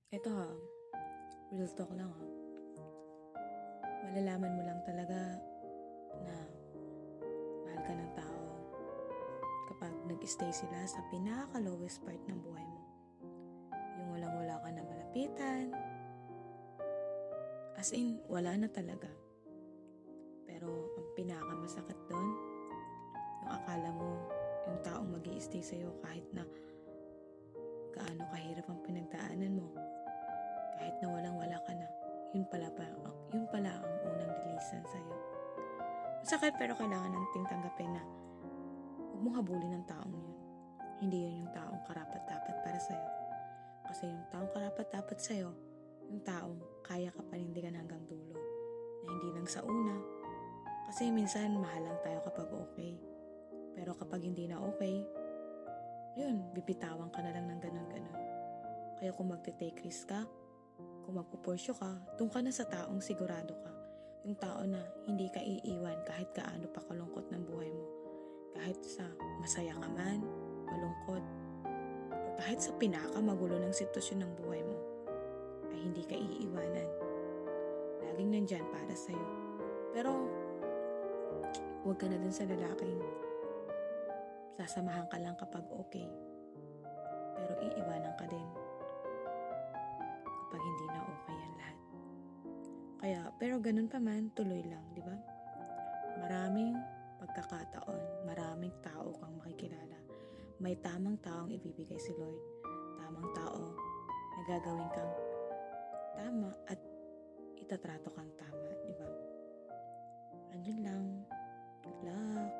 Eto ha, real talk lang ha. Malalaman mo lang talaga na mahal ka ng tao kapag nag-stay sila sa pinaka-lowest part ng buhay mo. Yung walang-wala ka na malapitan. As in, wala na talaga. Pero ang pinakamasakit doon, yung akala mo yung taong mag-i-stay sa'yo kahit na gaano kahirap ang pinagdaanan mo, kahit na walang-wala ka na, yun pala ang unang lilisan sa'yo. Masakit pero kailangan nating tanggapin na huwag mong habulin ng taong yun. Hindi yun yung taong karapat-dapat para sa'yo. Kasi yung taong karapat-dapat sa'yo, yung taong kaya ka panindigan hanggang dulo. Na hindi lang sa una. Kasi minsan mahal lang tayo kapag okay. Pero kapag hindi na okay, yun, bibitawan ka na lang ng ganun-ganun. Kaya kung magte-take risk ka, kung magpupursyo ka, doon ka na sa taong sigurado ka. Yung tao na hindi ka iiwan kahit gaano pa kalungkot ng buhay mo. Kahit sa masaya ka man, malungkot, o kahit sa pinakamagulo ng sitwasyon ng buhay mo, ay hindi ka iiwanan. Laging nandyan para sa'yo. Pero, huwag ka na dun sa lalaking sasamahan ka lang kapag okay. Pero iiwanan ka din kapag hindi na okay yan lahat. Kaya, pero ganun pa man, tuloy lang, di ba? Maraming pagkakataon, maraming tao kang makikilala. May tamang taong ibibigay si Lord. Tamang tao na gagawin kang tama at itatrato kang tama, di ba? Andun lang. Good luck!